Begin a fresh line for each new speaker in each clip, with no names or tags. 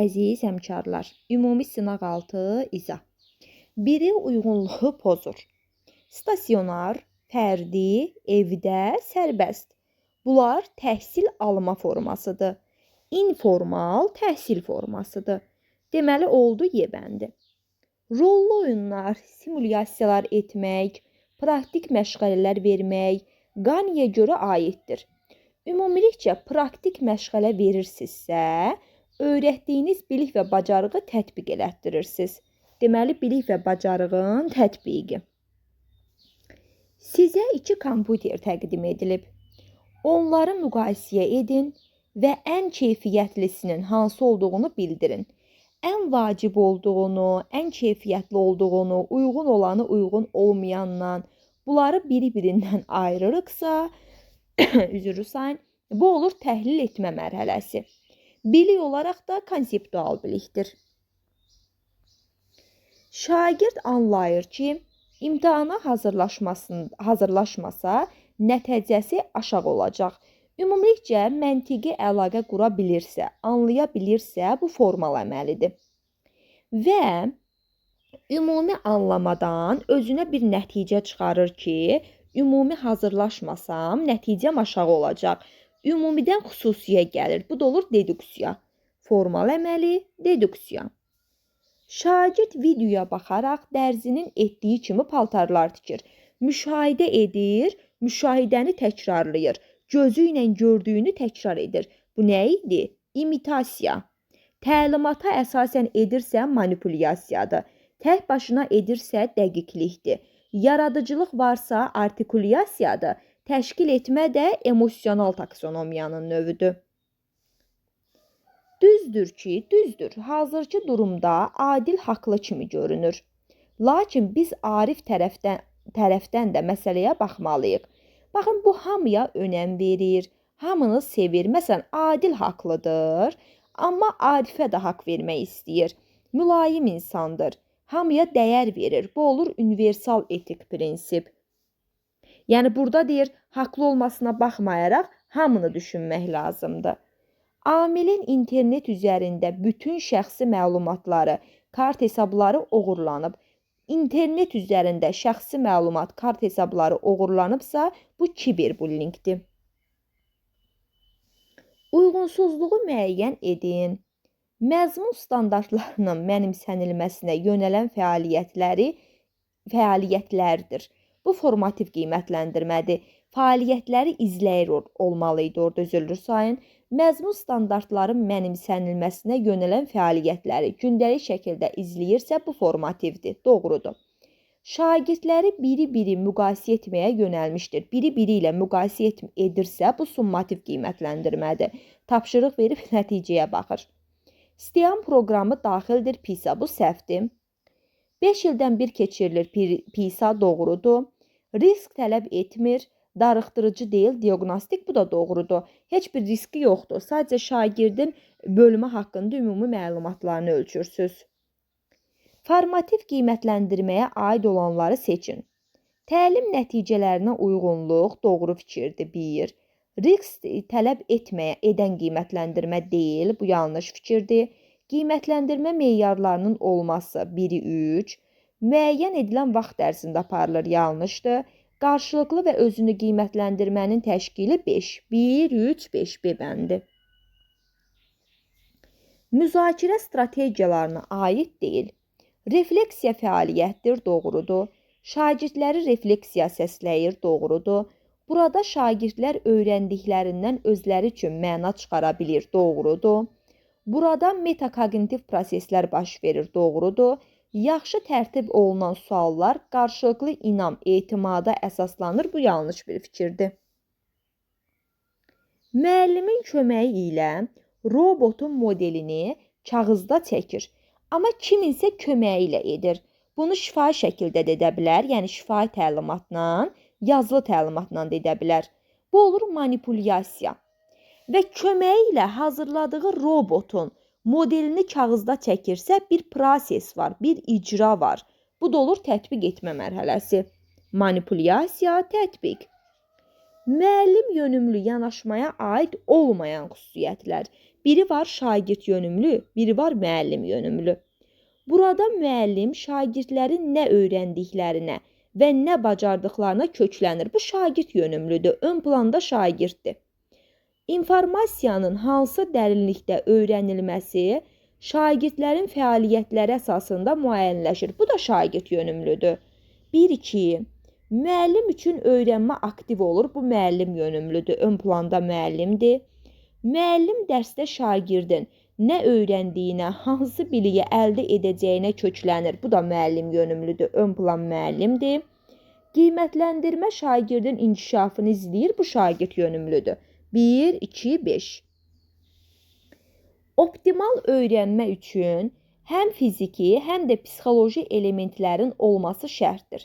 əziz həmkarlar, ümumi sınaq altı izah. Biri uyğunluğu pozur. Stasionar, fərdi, evdə, sərbəst. Bunlar təhsil alma formasıdır. İnformal təhsil formasıdır. Deməli, oldu yebəndi. Rollu oyunlar, simulyasiyalar etmək, praktik məşğələlər vermək Qaniyə görə aiddir. Ümumilikcə, praktik məşğələ verirsinizsə, öyrətdiyiniz bilik və bacarığı tətbiq elətdirirsiniz. Deməli, bilik və bacarığın tətbiqi. Sizə 2 kompüter təqdim edilib. Onları müqayisə edin və ən keyfiyyətlisinin hansı olduğunu bildirin. Ən vacib olduğunu, ən keyfiyyətli olduğunu, uyğun olanı uyğun olmayandan, bunları biri-birindən ayırırıqsa, üzrü sayın, bu olur təhlil etmə mərhələsi. Bilik olaraq da konseptual bilikdir. Şagird anlayır ki, imtahana hazırlaşmasa nəticəsi aşağı olacaq. Ümumilikcə, məntiqi əlaqə qura bilirsə, anlaya bilirsə, bu formal əməlidir. Və ümumi anlamadan özünə bir nəticə çıxarır ki, ümumi hazırlaşmasam, nəticəm aşağı olacaq. Ümumidən xüsusiyə gəlir. Bu da olur deduksiya. Formal əməli, deduksiya. Şagird videoya baxaraq dərzinin etdiyi kimi paltarlar tikir. Müşahidə edir, müşahidəni təkrarlayır. Gözü ilə gördüyünü təkrar edir. Bu nə idi? İmitasiya. Təlimata əsasən edirsə manipulyasiyadır. Tək başına edirsə dəqiqlikdir. Yaradıcılıq varsa artikulyasiyadır. Təşkil etmə də emosional taksonomiyanın növüdür. Düzdür ki, düzdür. Hazırki durumda adil haqlı kimi görünür. Lakin biz Arif tərəfdən də məsələyə baxmalıyıq. Baxın, bu hamıya önəm verir, hamını sevir. Məsələn, adil haqlıdır, amma Arifə də haqq vermək istəyir. Mülayim insandır, hamıya dəyər verir. Bu olur universal etik prinsip. Yəni, burada deyir, haqlı olmasına baxmayaraq hamını düşünmək lazımdır. Amilin internet üzərində bütün şəxsi məlumatları, kart hesabları oğurlanıb. İnternet üzərində şəxsi məlumat, kart hesabları oğurlanıbsa, bu kiberbullyingdir. Uyğunsuzluğu müəyyən edin. Məzmun standartlarının mənimsənilməsinə yönələn fəaliyyətlərdir. Bu formativ qiymətləndirmədir. Fəaliyyətləri izləyir olmalıydı, orada üzülür sayın. Məzmun standartların mənimsənilməsinə yönələn fəaliyyətləri gündəlik şəkildə izləyirsə, bu formativdir, doğrudur. Şagirdləri biri-biri müqayisə etməyə yönəlmişdir. Biri-biri ilə müqayisə edirsə, bu summativ qiymətləndirmədir. Tapşırıq verib nəticəyə baxır. İstəyən proqramı daxildir PISA, bu səhvdir. 5 ildən bir keçirilir PISA, doğrudur. Risk tələb etmir, darıxdırıcı deyil, diaqnostik, bu da doğrudur. Heç bir riski yoxdur. Sadəcə şagirdin bölümü haqqında ümumi məlumatlarını ölçürsüz. Formativ qiymətləndirməyə aid olanları seçin. Təlim nəticələrinə uyğunluq doğru fikirdir, 1. Risk tələb edən qiymətləndirmə deyil, bu yanlış fikirdir. Qiymətləndirmə meyarlarının olması 1-i 3. Müəyyən edilən vaxt ərzində aparılır, yanlışdır. Qarşılıqlı və özünü qiymətləndirmənin təşkili 5. 1, 3, 5 B bəndi. Müzakirə strategiyalarına aid deyil. Refleksiya fəaliyyətdir, doğrudur. Şagirdləri refleksiya səsləyir, doğrudur. Burada şagirdlər öyrəndiklərindən özləri üçün məna çıxara bilir, doğrudur. Burada metakognitiv proseslər baş verir, doğrudur. Yaxşı tərtib olunan suallar qarşılıqlı inam, etimada əsaslanır, bu yanlış bir fikirdir. Müəllimin köməyi ilə robotun modelini kağızda çəkir, amma kiminsə köməyi ilə edir. Bunu şifahi şəkildə də edə bilər, yəni şifahi təlimatla, yazılı təlimatla da edə bilər. Bu olur manipulyasiya. Və köməyi ilə hazırladığı robotun modelini kağızda çəkirsə, bir proses var, bir icra var. Bu da olur tətbiq etmə mərhələsi. Manipulyasiya, tətbiq. Müəllim yönümlü yanaşmaya aid olmayan xüsusiyyətlər. Biri var şagird yönümlü, biri var müəllim yönümlü. Burada müəllim şagirdlərin nə öyrəndiklərinə və nə bacardıqlarına köklənir. Bu şagird yönümlüdür. Ön planda şagirddir. İnformasiyanın hansı dərinlikdə öyrənilməsi şagirdlərin fəaliyyətləri əsasında müəyyənləşir. Bu da şagird yönümlüdür. 1-2. Müəllim üçün öyrənmə aktiv olur. Bu müəllim yönümlüdür. Ön planda müəllimdir. Müəllim dərsdə şagirdin nə öyrəndiyinə, hansı biliyi əldə edəcəyinə köklənir. Bu da müəllim yönümlüdür. Ön plan müəllimdir. Qiymətləndirmə şagirdin inkişafını izləyir. Bu şagird yönümlüdür. 1, 2, 5. Optimal öyrənmə üçün həm fiziki, həm də psixoloji elementlərin olması şərtdir.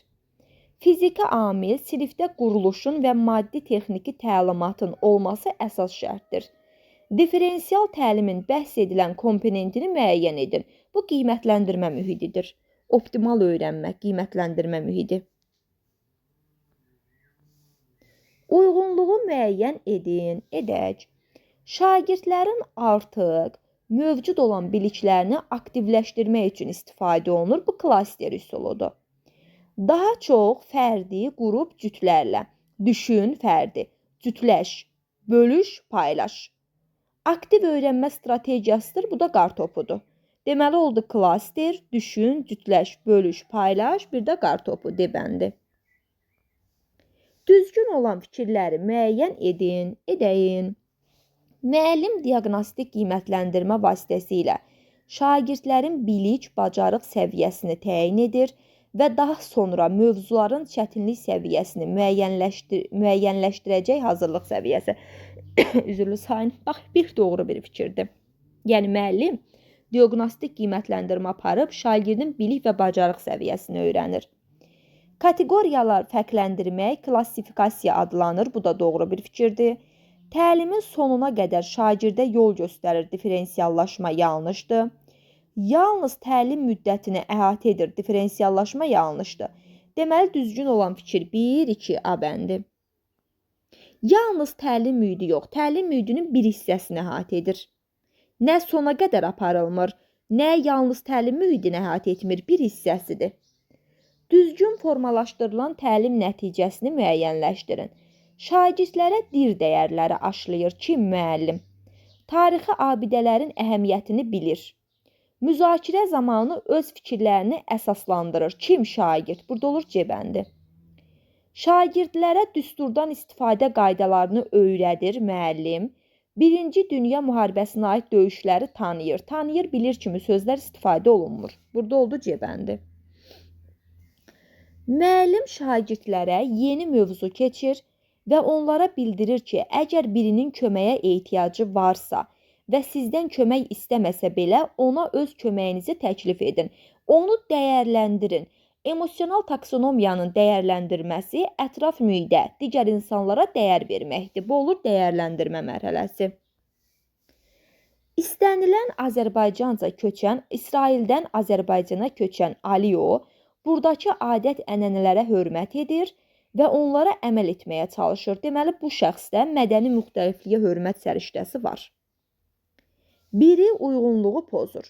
Fiziki amil, sinifdə quruluşun və maddi texniki təlimatın olması əsas şərtdir. Diferensial təlimin bəhs edilən komponentini müəyyən edin. Bu qiymətləndirmə mühitidir. Optimal öyrənmə, qiymətləndirmə mühiti. Uyğunluğu müəyyən edin, edək. Şagirdlərin artıq mövcud olan biliklərini aktivləşdirmək üçün istifadə olunur. Bu klaster üsuludur. Daha çox fərdi, qrup, cütlərlə. Düşün, fərdi, cütləş, bölüş, paylaş. Aktiv öyrənmə strategiyasıdır. Bu da qartopudur. Deməli oldu klaster, düşün, cütləş, bölüş, paylaş, bir də qartopu debəndi. Düzgün olan fikirləri müəyyən edin, edəyin. Müəllim diaqnostik qiymətləndirmə vasitəsilə şagirdlərin bilik, bacarıq səviyyəsini təyin edir və daha sonra mövzuların çətinlik səviyyəsini müəyyənləşdirəcək hazırlıq səviyyəsi. Üzrlü sayın. Bax, bir doğru bir fikirdir. Yəni, müəllim diaqnostik qiymətləndirmə aparıb şagirdin bilik və bacarıq səviyyəsini öyrənir. Kateqoriyalar fərqləndirmək klassifikasiya adlanır. Bu da doğru bir fikirdir. Təlimin sonuna qədər şagirdə yol göstərir. Diferensiallaşma yanlışdır. Yalnız təlim müddətini əhatə edir. Diferensiallaşma yanlışdır. Deməli, düzgün olan fikir 1, 2 A bəndi. Yalnız təlim mühiti yox, təlim mühitinin bir hissəsini əhatə edir. Nə sona qədər aparılmır, nə yalnız təlim mühitini əhatə etmir, bir hissəsidir. Düzgün formalaşdırılan təlim nəticəsini müəyyənləşdirin. Şagirdlərə dir dəyərləri aşlayır. Kim? Müəllim. Tarixi abidələrin əhəmiyyətini bilir. Müzakirə zamanı öz fikirlərini əsaslandırır. Kim? Şagird. Burada olur C bəndi. Şagirdlərə düsturdan istifadə qaydalarını öyrədir müəllim. Birinci Dünya müharibəsinə aid döyüşləri tanıyır. Tanıyır, bilir kimi sözlər istifadə olunmur. Burada oldu C bəndi. Müəllim şagirdlərə yeni mövzu keçir və onlara bildirir ki, əgər birinin köməyə ehtiyacı varsa və sizdən kömək istəməsə belə ona öz köməyinizi təklif edin. Onu dəyərləndirin. Emosional taksonomiyanın dəyərləndirməsi ətraf mühitə, digər insanlara dəyər verməkdir. Bu olur dəyərləndirmə mərhələsi. İstənilən Azərbaycanca köçən, İsraildən Azərbaycana köçən Aliyo buradakı adət-ənənələrə hörmət edir və onlara əməl etməyə çalışır. Deməli, bu şəxsdə mədəni müxtəlifliyə hörmət səriştəsi var. Biri uyğunluğu pozur.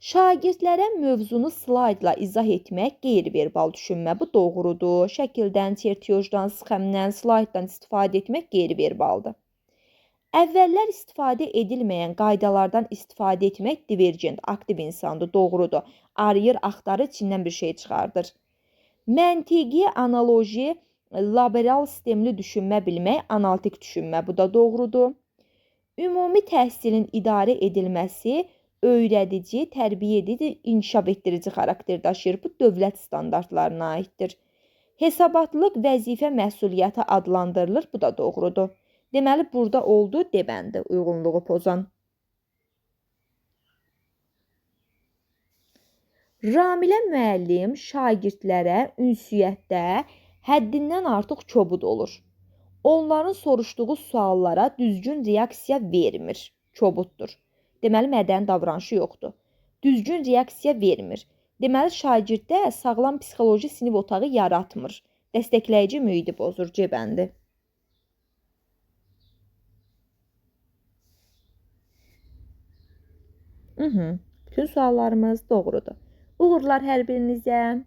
Şagirdlərə mövzunu slaydla izah etmək qeyri-verbal düşünmə. Bu doğrudur. Şəkildən, çertyojdan, sxemdən, slayddan istifadə etmək qeyri-verbaldır. Əvvəllər istifadə edilməyən qaydalardan istifadə etmək divergent, aktiv insandır. Doğrudur. Arayır, axtarır, içindən bir şey çıxardır. Məntiqi, analoji, laboral sistemli düşünmə bilmək, analitik düşünmə. Bu da doğrudur. Ümumi təhsilin idarə edilməsi öyrədici, tərbiyə edici, inkişaf etdirici xarakter daşıyır. Bu dövlət standartlarına aiddir. Hesabatlıq vəzifə məsuliyyəti adlandırılır. Bu da doğrudur. Deməli, burada oldu D bəndi uyğunluğu pozan. Ramilə müəllim şagirdlərə ünsiyyətdə həddindən artıq kobud olur. Onların soruşduğu suallara düzgün reaksiya vermir. Kobuddur. Deməli, mədəni davranışı yoxdur. Düzgün reaksiya vermir. Deməli, şagirddə sağlam psixoloji sinif otağı yaratmır. Dəstəkləyici mühiti pozur C bəndi. Bütün suallarımız doğrudur. Uğurlar hər birinizə.